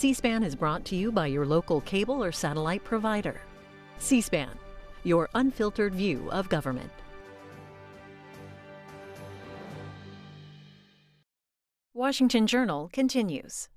C-SPAN is brought to you by your local cable or satellite provider. C-SPAN, your unfiltered view of government. Washington Journal continues.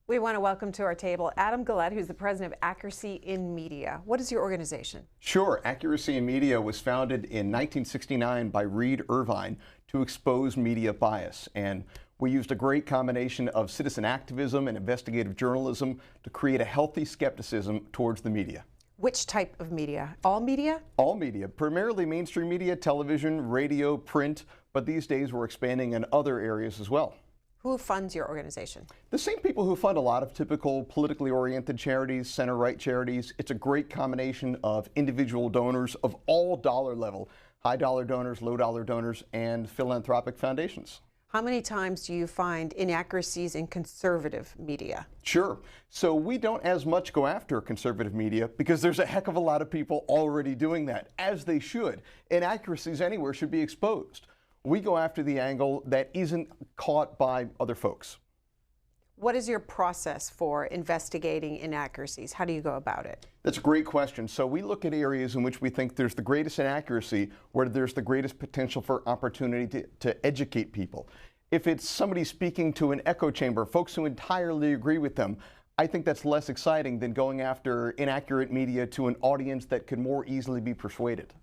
We want to welcome to our table Adam Guillette, who's the president of Accuracy in Media. What is your organization? Sure. Accuracy in Media was founded in 1969 by Reed Irvine to expose media bias. And we used a great combination of citizen activism and investigative journalism to create a healthy skepticism towards the media. Which type of media? All media? All media, primarily mainstream media, television, radio, print, but these days we're expanding in other areas as well. Who funds your organization? The same people who fund a lot of typical politically oriented charities, center-right charities. It's a great combination of individual donors of all dollar level, high dollar donors, low dollar donors, and philanthropic foundations. How many times do you find inaccuracies in conservative media? Sure. So we don't as much go after conservative media because there's a heck of a lot of people already doing that, as they should. Inaccuracies anywhere should be exposed. We go after the angle that isn't caught by other folks. What is your process for investigating inaccuracies? How do you go about it? That's a great question. So we look at areas in which we think there's the greatest inaccuracy, where there's the greatest potential for opportunity to educate people. If it's somebody speaking to an echo chamber, folks who entirely agree with them, I think that's less exciting than going after inaccurate media to an audience that could more easily be persuaded.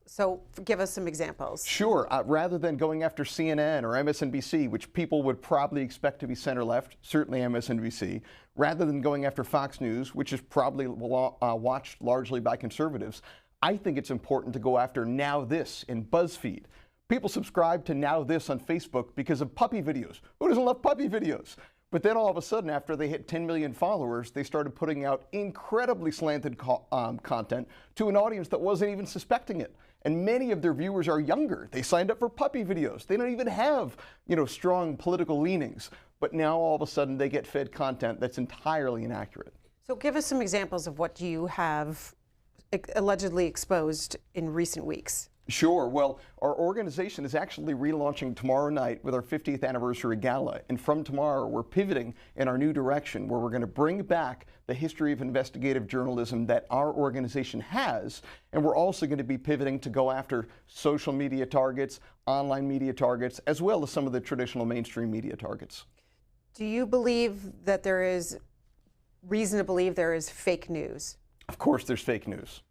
So give us some examples. Sure. Rather than going after CNN or MSNBC, which people would probably expect to be center-left, certainly MSNBC, rather than going after Fox News, which is probably watched largely by conservatives, I think it's important to go after Now This in BuzzFeed. People subscribe to Now This on Facebook because of puppy videos. Who doesn't love puppy videos? But then all of a sudden, after they hit 10 million followers, they started putting out incredibly slanted content to an audience that wasn't even suspecting it. And many of their viewers are younger. They signed up for puppy videos. They don't even have, strong political leanings. But now all of a sudden they get fed content that's entirely inaccurate. So give us some examples of what you have allegedly exposed in recent weeks. Sure. Well, our organization is actually relaunching tomorrow night with our 50th anniversary gala. And from tomorrow, we're pivoting in our new direction, where we're going to bring back the history of investigative journalism that our organization has. And we're also going to be pivoting to go after social media targets, online media targets, as well as some of the traditional mainstream media targets. Do you believe that there is reason to believe there is fake news? Of course there's fake news.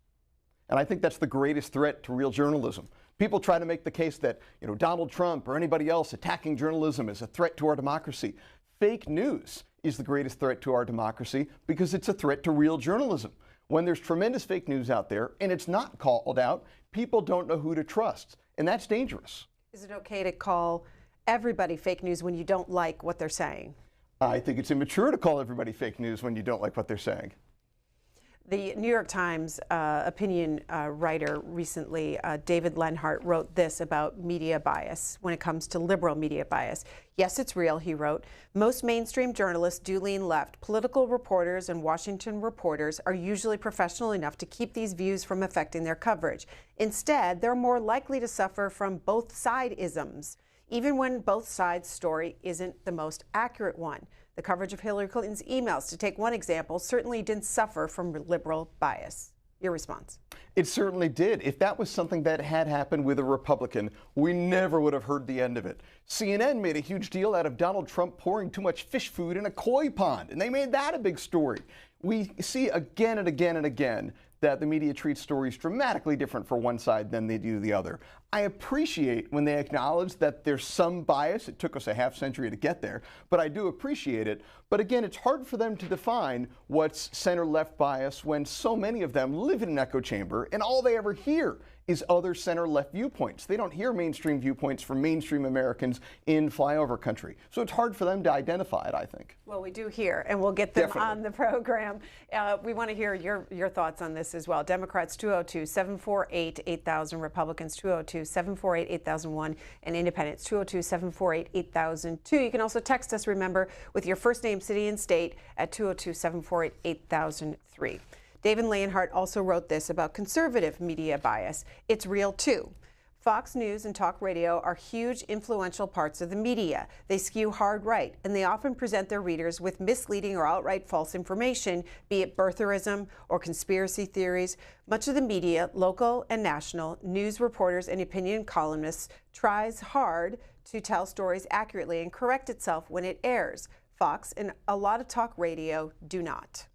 And I think that's the greatest threat to real journalism. People try to make the case that, Donald Trump or anybody else attacking journalism is a threat to our democracy. Fake news is the greatest threat to our democracy because it's a threat to real journalism. When there's tremendous fake news out there and it's not called out, people don't know who to trust. And that's dangerous. Is it okay to call everybody fake news when you don't like what they're saying? I think it's immature to call everybody fake news when you don't like what they're saying. The New York Times opinion writer recently, David Lenhart, wrote this about media bias when it comes to liberal media bias. Yes, it's real, he wrote. Most mainstream journalists do lean left. Political reporters and Washington reporters are usually professional enough to keep these views from affecting their coverage. Instead, they're more likely to suffer from both side-isms, even when both sides' story isn't the most accurate one. The coverage of Hillary Clinton's emails, to take one example, certainly didn't suffer from liberal bias. Your response? It certainly did. If that was something that had happened with a Republican, we never would have heard the end of it. CNN made a huge deal out of Donald Trump pouring too much fish food in a koi pond, and they made that a big story. We see again and again and again that the media treats stories dramatically different for one side than they do the other. I appreciate when they acknowledge that there's some bias. It took us a half century to get there, but I do appreciate it. But again, it's hard for them to define what's center-left bias when so many of them live in an echo chamber and all they ever hear is other center-left viewpoints. They don't hear mainstream viewpoints from mainstream Americans in flyover country. So it's hard for them to identify it, I think. Well, we do hear, and we'll get them Definitely on the program. We want to hear your thoughts on this as well. Democrats 202-748-8000, Republicans 202-748-8001, and Independents 202-748-8002. You can also text us, remember, with your first name, city, and state at 202-748-8003. David Lenhart also wrote this about conservative media bias. It's real too. Fox News and talk radio are huge, influential parts of the media. They skew hard right, and they often present their readers with misleading or outright false information, be it birtherism or conspiracy theories. Much of the media, local and national, news reporters and opinion columnists, tries hard to tell stories accurately and correct itself when it airs. Fox and a lot of talk radio do not.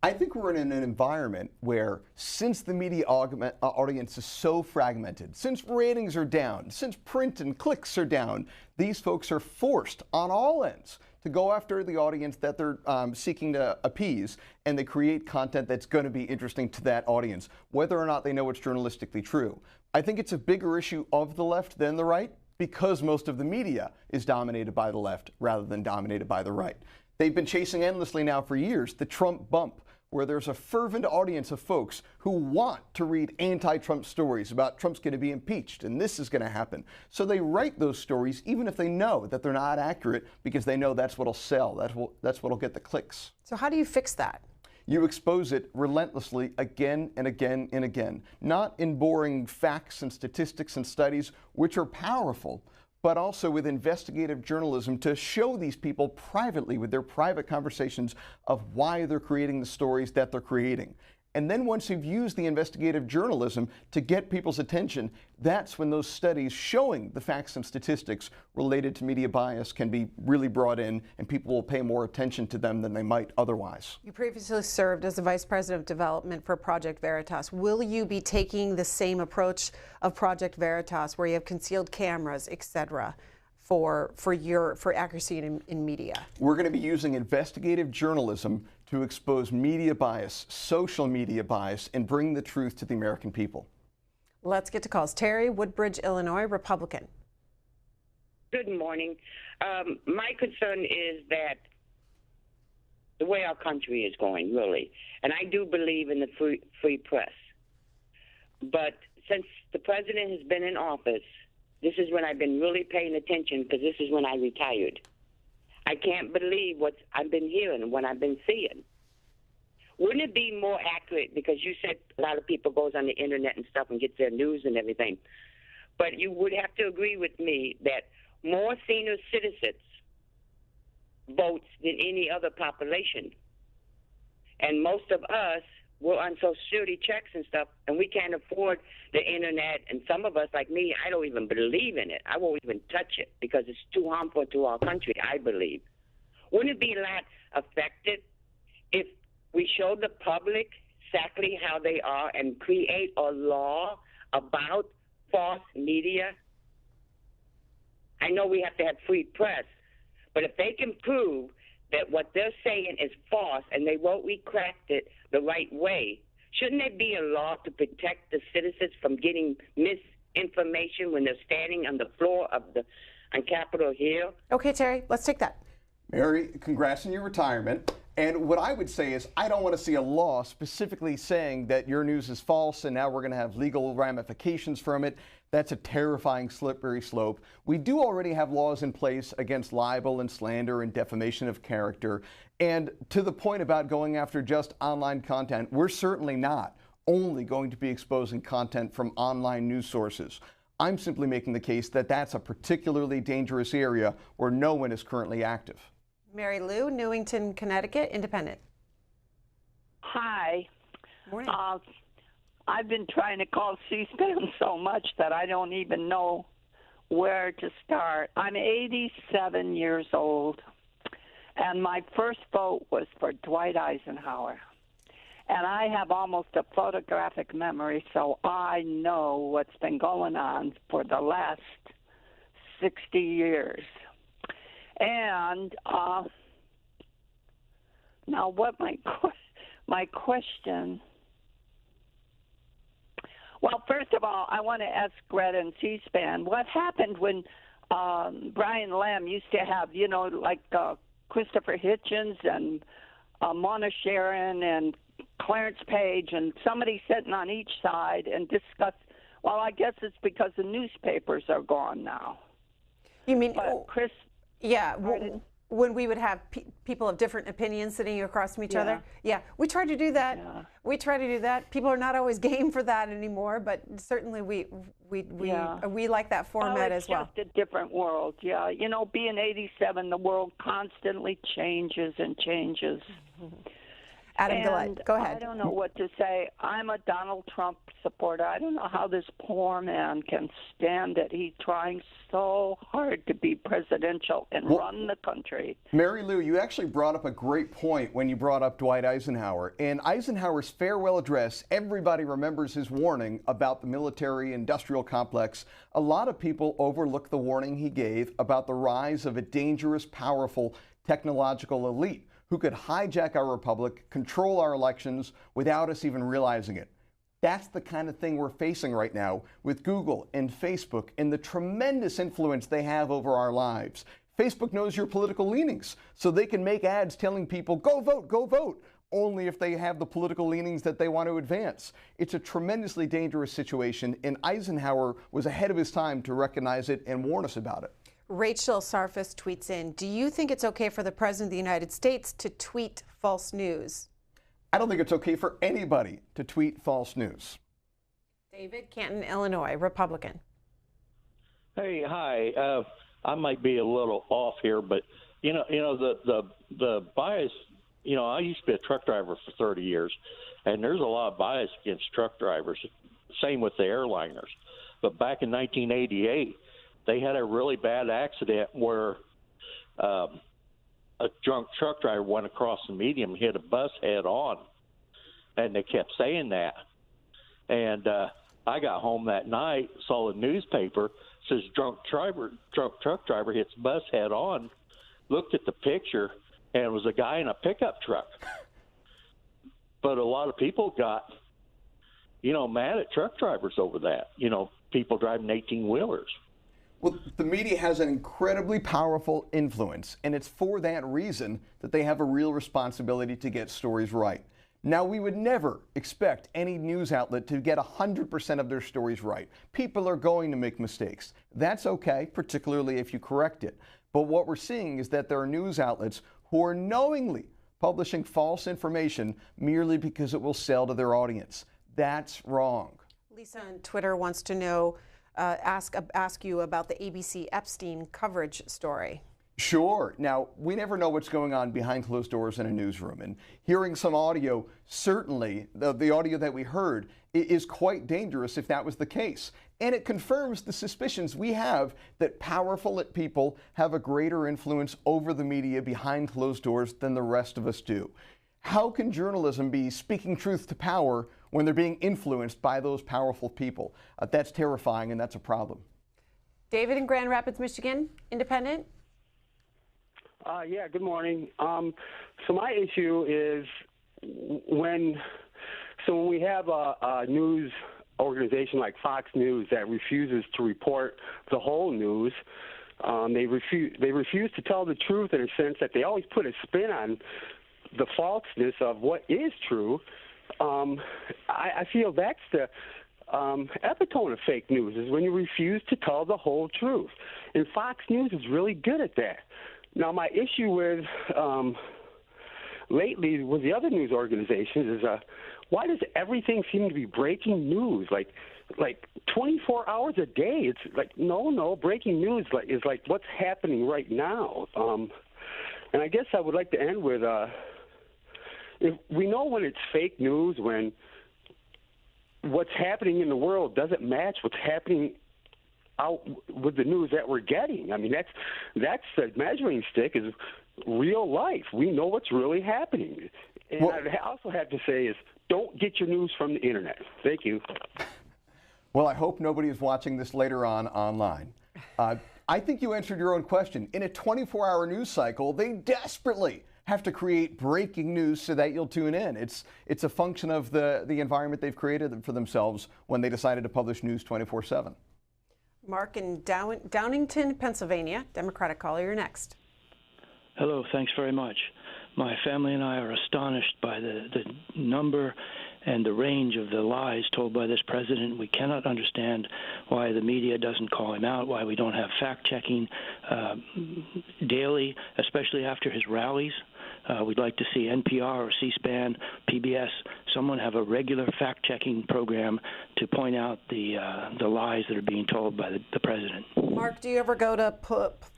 I think we're in an environment where, since the media audience is so fragmented, since ratings are down, since print and clicks are down, these folks are forced on all ends to go after the audience that they're seeking to appease, and they create content that's going to be interesting to that audience, whether or not they know it's journalistically true. I think it's a bigger issue of the left than the right, because most of the media is dominated by the left rather than dominated by the right. They've been chasing endlessly now for years the Trump bump, where there's a fervent audience of folks who want to read anti-Trump stories about Trump's going to be impeached and this is going to happen. So they write those stories even if they know that they're not accurate, because they know that's what'll sell, that's what'll get the clicks. So how do you fix that? You expose it relentlessly again and again and again, not in boring facts and statistics and studies, which are powerful, but also with investigative journalism to show these people privately with their private conversations of why they're creating the stories that they're creating. And then once you've used the investigative journalism to get people's attention, that's when those studies showing the facts and statistics related to media bias can be really brought in, and people will pay more attention to them than they might otherwise. You previously served as the Vice President of Development for Project Veritas. Will you be taking the same approach of Project Veritas, where you have concealed cameras, etc., for accuracy in media? We're going to be using investigative journalism to expose media bias, social media bias, and bring the truth to the American people. Let's get to calls. Terry, Woodbridge, Illinois, Republican. Good morning. My concern is that the way our country is going, really, and I do believe in the free press, but since the president has been in office, this is when I've been really paying attention, because this is when I retired. I can't believe what I've been hearing and what I've been seeing. Wouldn't it be more accurate, because you said a lot of people goes on the internet and stuff and gets their news and everything, but you would have to agree with me that more senior citizens votes than any other population. And most of us, we're on Social Security checks and stuff, and we can't afford the internet. And some of us, like me, I don't even believe in it. I won't even touch it because it's too harmful to our country, I believe. Wouldn't it be a lot affected if we show the public exactly how they are and create a law about false media? I know we have to have free press, but if they can prove that what they're saying is false and they won't retract it the right way, shouldn't there be a law to protect the citizens from getting misinformation when they're standing on the floor of on Capitol Hill? Okay, Terry, let's take that. Mary, congrats on your retirement. And what I would say is, I don't want to see a law specifically saying that your news is false and now we're going to have legal ramifications from it. That's a terrifying slippery slope. We do already have laws in place against libel and slander and defamation of character. And to the point about going after just online content, we're certainly not only going to be exposing content from online news sources. I'm simply making the case that that's a particularly dangerous area where no one is currently active. Mary Lou, Newington, Connecticut, Independent. Hi. Morning. I've been trying to call C-SPAN so much that I don't even know where to start. I'm 87 years old, and my first vote was for Dwight Eisenhower. And I have almost a photographic memory, so I know what's been going on for the last 60 years. And now what my question... Well, first of all, I want to ask Greta and C-SPAN, what happened when Brian Lamb used to have, you know, like Christopher Hitchens and Mona Sharon and Clarence Page and somebody sitting on each side and discuss? Well, I guess it's because the newspapers are gone now. You mean... But Chris... Yeah. when we would have people of different opinions sitting across from each other. Yeah, we try to do that. Yeah. We try to do that. People are not always game for that anymore, but certainly we like that format as well. It's just a different world. Yeah, you know, being 87, the world constantly changes and changes. Mm-hmm. Adam Guillette, go ahead. I don't know what to say. I'm a Donald Trump supporter. I don't know how this poor man can stand it. He's trying so hard to be presidential and run the country. Mary Lou, you actually brought up a great point when you brought up Dwight Eisenhower. In Eisenhower's farewell address, everybody remembers his warning about the military-industrial complex. A lot of people overlook the warning he gave about the rise of a dangerous, powerful technological elite who could hijack our republic, control our elections without us even realizing it. That's the kind of thing we're facing right now with Google and Facebook and the tremendous influence they have over our lives. Facebook knows your political leanings, so they can make ads telling people, go vote, only if they have the political leanings that they want to advance. It's a tremendously dangerous situation, and Eisenhower was ahead of his time to recognize it and warn us about it. Rachel Sarfis tweets in, do you think it's okay for the President of the United States to tweet false news? I don't think it's okay for anybody to tweet false news. David, Canton, Illinois, Republican. Hey, hi. I might be a little off here, but you know the bias. You know, I used to be a truck driver for 30 years, and there's a lot of bias against truck drivers. Same with the airliners. But back in 1988. They had a really bad accident where a drunk truck driver went across the median and hit a bus head on, and they kept saying that. And I got home that night, saw the newspaper, says drunk truck driver hits bus head on, looked at the picture, and it was a guy in a pickup truck. But a lot of people got, mad at truck drivers over that, people driving 18-wheelers. Well, the media has an incredibly powerful influence, and it's for that reason that they have a real responsibility to get stories right. Now, we would never expect any news outlet to get 100% of their stories right. People are going to make mistakes. That's okay, particularly if you correct it. But what we're seeing is that there are news outlets who are knowingly publishing false information merely because it will sell to their audience. That's wrong. Lisa on Twitter wants to know, ask you about the ABC Epstein coverage story. Sure. Now, we never know what's going on behind closed doors in a newsroom, and hearing some audio, certainly the audio that we heard is quite dangerous if that was the case. And it confirms the suspicions we have that powerful people have a greater influence over the media behind closed doors than the rest of us do. How can journalism be speaking truth to power when they're being influenced by those powerful people? That's terrifying, and that's a problem. David in Grand Rapids, Michigan, independent? Yeah, good morning. So my issue is when we have a news organization like Fox News that refuses to report the whole news, they refuse to tell the truth in a sense that they always put a spin on the falseness of what is true. I feel that's the epitome of fake news, is when you refuse to tell the whole truth. And Fox News is really good at that. Now, my issue with lately with the other news organizations is why does everything seem to be breaking news? Like 24 hours a day. It's like, no, breaking news is like what's happening right now. And I guess I would like to end with, if we know when it's fake news, when what's happening in the world doesn't match what's happening out with the news that we're getting. I mean, that's the measuring stick is real life. We know what's really happening. And what I also have to say is don't get your news from the internet. Thank you. Well, I hope nobody is watching this later on online. I think you answered your own question. In a 24-hour news cycle, they desperately have to create breaking news so that you'll tune in. It's a function of the environment they've created for themselves when they decided to publish news 24/7. Mark in Downingtown, Pennsylvania, Democratic caller, you're next. Hello, thanks very much. My family and I are astonished by the number and the range of the lies told by this president. We cannot understand why the media doesn't call him out, why we don't have fact-checking daily, especially after his rallies. We'd like to see NPR or C-SPAN, PBS, someone have a regular fact-checking program to point out the lies that are being told by the president. Mark, do you ever go to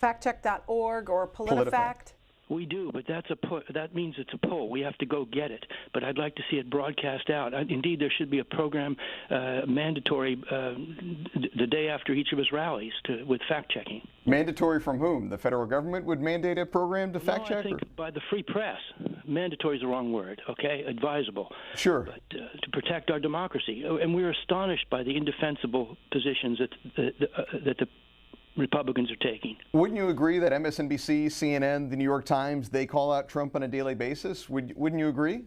factcheck.org or PolitiFact? We do, but that means it's a poll. We have to go get it. But I'd like to see it broadcast out. Indeed, there should be a program mandatory the day after each of his rallies with fact-checking. Mandatory from whom? The federal government would mandate a program to fact-check? I think by the free press. Mandatory is the wrong word, okay? Advisable. Sure. But to protect our democracy. And we're astonished by the indefensible positions that the Republicans are taking. Wouldn't you agree that MSNBC, CNN, the New York Times, they call out Trump on a daily basis? Wouldn't you agree?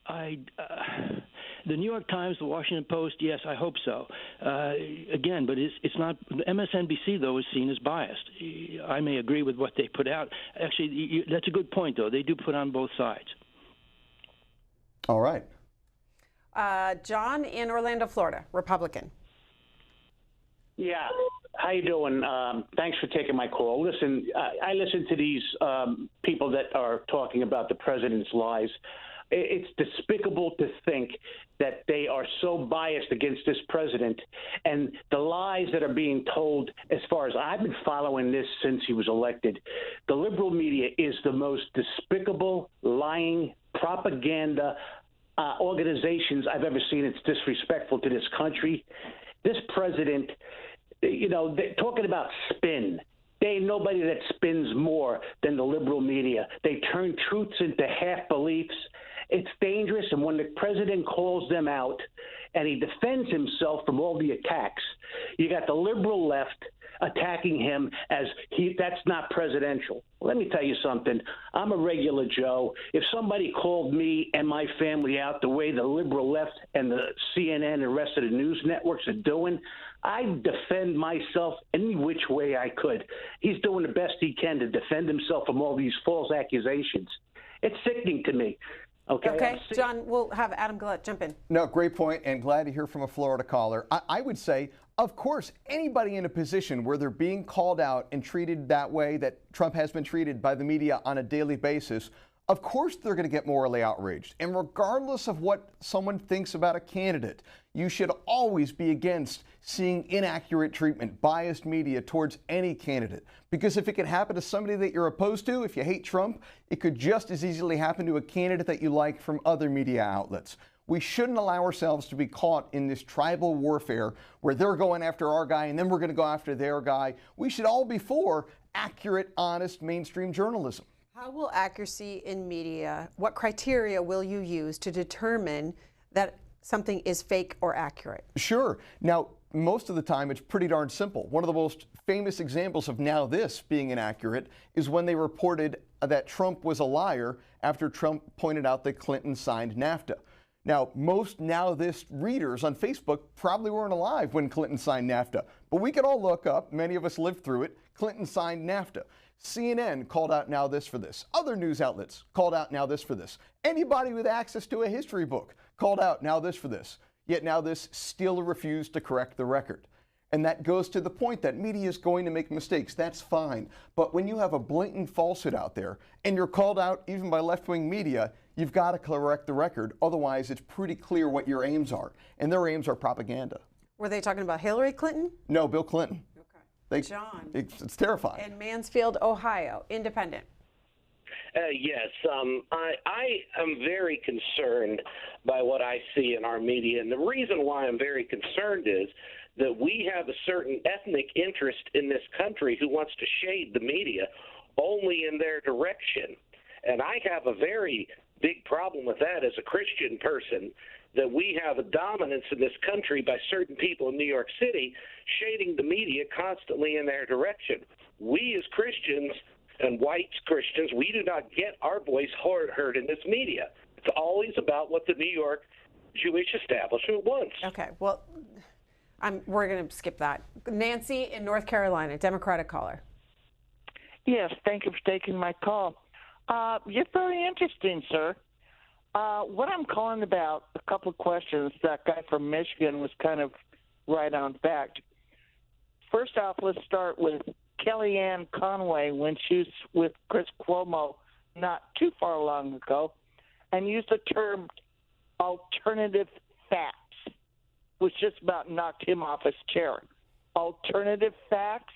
The New York Times, the Washington Post, yes, I hope so. Again, but it's not. MSNBC, though, is seen as biased. I may agree with what they put out. Actually, that's a good point, though. They do put on both sides. All right. John in Orlando, Florida, Republican. Yeah, how you doing? Thanks for taking my call. Listen, I listen to these people that are talking about the president's lies. It's despicable to think that they are so biased against this president, and the lies that are being told, as far as I've been following this since he was elected, the liberal media is the most despicable, lying, propaganda organizations I've ever seen. It's disrespectful to this country. This president, you know, they're talking about spin. There ain't nobody that spins more than the liberal media. They turn truths into half-beliefs. It's dangerous, and when the president calls them out and he defends himself from all the attacks, you got the liberal left attacking him as that's not presidential. Let me tell you something. I'm a regular Joe. If somebody called me and my family out the way the liberal left and the CNN and the rest of the news networks are doing, I'd defend myself any which way I could. He's doing the best he can to defend himself from all these false accusations. It's sickening to me. Okay, John, we'll have Adam Guillette jump in. No, great point, and glad to hear from a Florida caller. I would say, of course, anybody in a position where they're being called out and treated that way that Trump has been treated by the media on a daily basis, of course they're going to get morally outraged. And regardless of what someone thinks about a candidate, you should always be against seeing inaccurate treatment, biased media towards any candidate. Because if it can happen to somebody that you're opposed to, if you hate Trump, it could just as easily happen to a candidate that you like from other media outlets. We shouldn't allow ourselves to be caught in this tribal warfare where they're going after our guy and then we're going to go after their guy. We should all be for accurate, honest, mainstream journalism. How will accuracy in media, what criteria will you use to determine that something is fake or accurate? Sure. Now, most of the time, it's pretty darn simple. One of the most famous examples of Now This being inaccurate is when they reported that Trump was a liar after Trump pointed out that Clinton signed NAFTA. Now, most Now This readers on Facebook probably weren't alive when Clinton signed NAFTA, but we could all look up, many of us lived through it, Clinton signed NAFTA. CNN called out Now This for this. Other news outlets called out Now This for this. Anybody with access to a history book called out Now This for this. Yet Now This still refused to correct the record. And that goes to the point that media is going to make mistakes. That's fine. But when you have a blatant falsehood out there and you're called out even by left-wing media, you've got to correct the record. Otherwise, it's pretty clear what your aims are. And their aims are propaganda. Were they talking about Hillary Clinton? No, Bill Clinton. John. It's terrifying. In Mansfield, Ohio, independent. Yes, I am very concerned by what I see in our media. And the reason why I'm very concerned is that we have a certain ethnic interest in this country who wants to shade the media only in their direction. And I have a very big problem with that as a Christian person, that we have a dominance in this country by certain people in New York City shading the media constantly in their direction. We as Christians and white Christians, we do not get our voice heard in this media. It's always about what the New York Jewish establishment wants. Okay, well, we're going to skip that. Nancy in North Carolina, Democratic caller. Yes, thank you for taking my call. You're very interesting, sir. What I'm calling about, a couple of questions. That guy from Michigan was kind of right on fact. First off, let's start with Kellyanne Conway when she was with Chris Cuomo not too far long ago and used the term alternative facts, which just about knocked him off his chair. Alternative facts?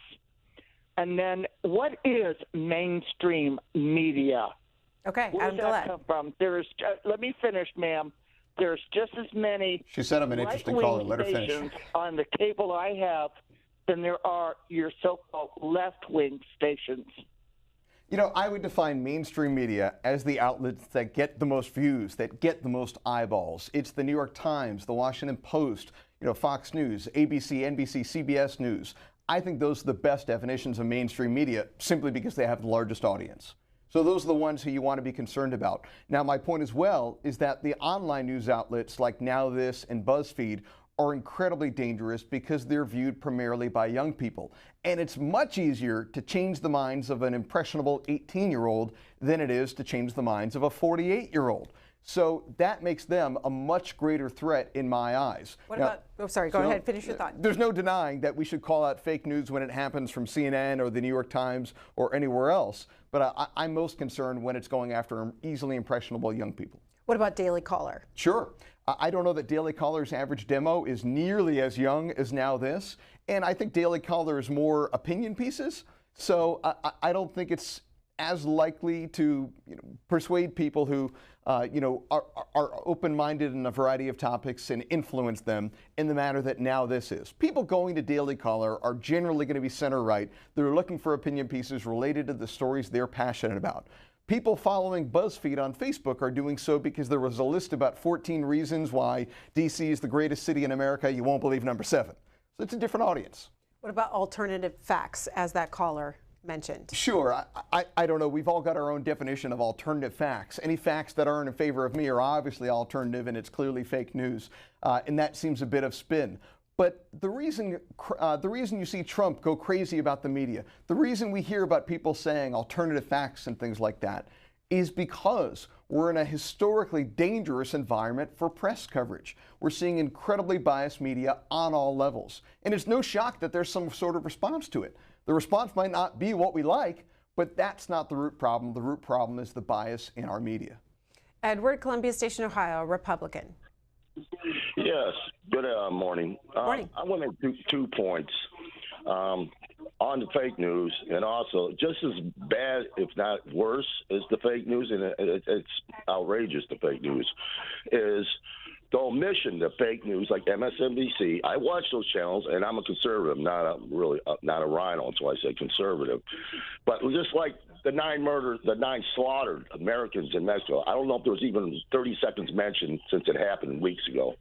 And then what is mainstream media? Okay, Where does that come from? Let me finish, ma'am. There's just as many She sent him an interesting caller. Let her finish. stations on the cable I have than there are your so-called left-wing stations. You know, I would define mainstream media as the outlets that get the most views, that get the most eyeballs. It's the New York Times, the Washington Post, Fox News, ABC, NBC, CBS News. I think those are the best definitions of mainstream media simply because they have the largest audience. So those are the ones who you want to be concerned about. Now, my point as well is that the online news outlets like Now This and BuzzFeed are incredibly dangerous because they're viewed primarily by young people. And it's much easier to change the minds of an impressionable 18-year-old than it is to change the minds of a 48-year-old. So that makes them a much greater threat in my eyes. What about, sorry, go ahead, finish your thought. There's no denying that we should call out fake news when it happens from CNN or the New York Times or anywhere else. But I'm most concerned when it's going after easily impressionable young people. What about Daily Caller? Sure. I don't know that Daily Caller's average demo is nearly as young as Now This. And I think Daily Caller is more opinion pieces. So I don't think it's as likely to persuade people who are open-minded in a variety of topics and influence them in the manner that Now This is. People going to Daily Caller are generally going to be center-right. They're looking for opinion pieces related to the stories they're passionate about. People following BuzzFeed on Facebook are doing so because there was a list about 14 reasons why D.C. is the greatest city in America. You won't believe number 7. So it's a different audience. What about alternative facts, as that caller mentioned? Sure. I don't know. We've all got our own definition of alternative facts. Any facts that aren't in favor of me are obviously alternative, and it's clearly fake news. And that seems a bit of spin. But the reason you see Trump go crazy about the media, the reason we hear about people saying alternative facts and things like that, is because we're in a historically dangerous environment for press coverage. We're seeing incredibly biased media on all levels. And it's no shock that there's some sort of response to it. The response might not be what we like, but that's not the root problem. The root problem is the bias in our media. Edward, Columbia Station, Ohio, Republican. Yes. Good morning. Morning. I want to make 2 points on the fake news, and also just as bad, if not worse, as the fake news, and it's outrageous, the fake news, is the omission of fake news like MSNBC. I watch those channels, and I'm a conservative, not a rhino, so I say conservative. But just like the 9 slaughtered Americans in Mexico, I don't know if there was even 30 seconds mentioned since it happened weeks ago.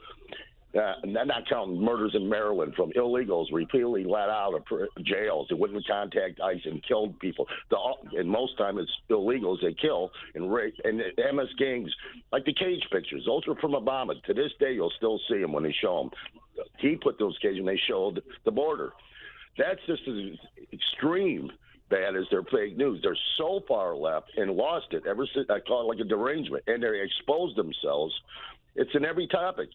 And I'm not counting murders in Maryland from illegals repeatedly let out of jails. They wouldn't contact ICE and killed people. And most time it's illegals they kill and rape. And the MS gangs, like the cage pictures, those are from Obama. To this day, you'll still see them when they show them. He put those cages when they showed the border. That's just as extreme bad as their fake news. They're so far left and lost it ever since. I call it like a derangement. And they expose themselves. It's in every topic.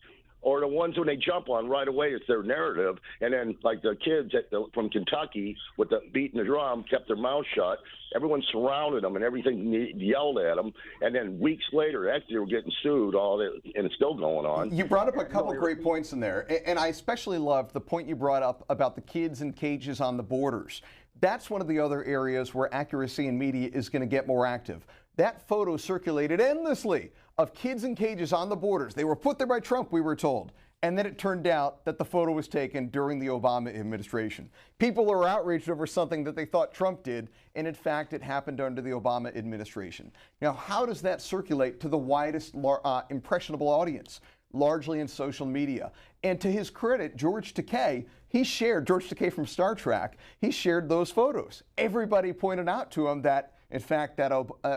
Or the ones when they jump on right away, it's their narrative. And then, like the kids from Kentucky with the beating the drum, kept their mouth shut. Everyone surrounded them and everything yelled at them. And then weeks later, actually, they were getting sued, and it's still going on. You brought up a couple great points in there. And I especially loved the point you brought up about the kids in cages on the borders. That's one of the other areas where accuracy in media is going to get more active. That photo circulated endlessly of kids in cages on the borders. They were put there by Trump, we were told. And then it turned out that the photo was taken during the Obama administration. People are outraged over something that they thought Trump did, and in fact, it happened under the Obama administration. Now, how does that circulate to the widest impressionable audience? Largely in social media. And to his credit, George Takei from Star Trek, he shared those photos. Everybody pointed out to him that, in fact, that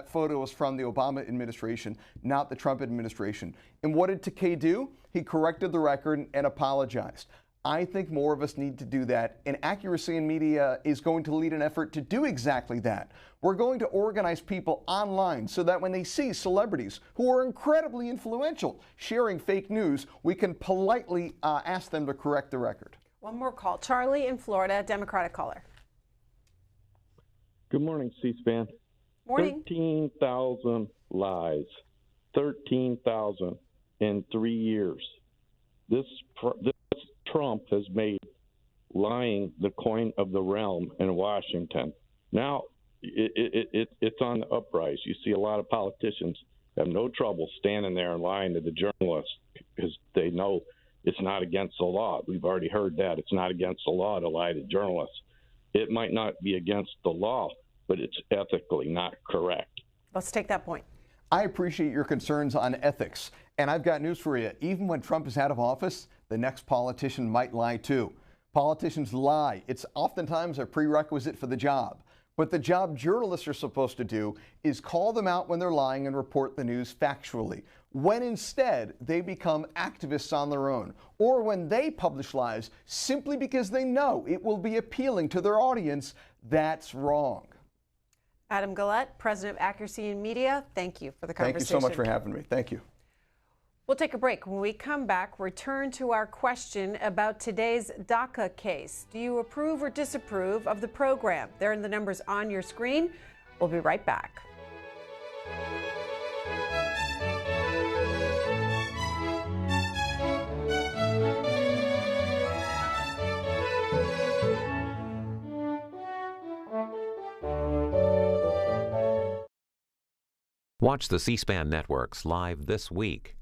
photo was from the Obama administration, not the Trump administration. And what did Takei do? He corrected the record and apologized. I think more of us need to do that, and Accuracy in Media is going to lead an effort to do exactly that. We're going to organize people online so that when they see celebrities who are incredibly influential sharing fake news, we can politely ask them to correct the record. One more call. Charlie in Florida, Democratic caller. Good morning, C-SPAN. Morning. 13,000 lies. 13,000 in 3 years. This Trump has made lying the coin of the realm in Washington. Now it's on the uprise. You see a lot of politicians have no trouble standing there and lying to the journalists because they know it's not against the law. We've already heard that. It's not against the law to lie to journalists. It might not be against the law, but it's ethically not correct. Let's take that point. I appreciate your concerns on ethics, and I've got news for you. Even when Trump is out of office, the next politician might lie too. Politicians lie. It's oftentimes a prerequisite for the job. But the job journalists are supposed to do is call them out when they're lying and report the news factually, when instead they become activists on their own, or when they publish lies simply because they know it will be appealing to their audience. That's wrong. Adam Guillette, President of Accuracy in Media, thank you for the conversation. Thank you so much for having me. Thank you. We'll take a break. When we come back, return to our question about today's DACA case. Do you approve or disapprove of the program? There are the numbers on your screen. We'll be right back. Watch the C-SPAN networks live this week.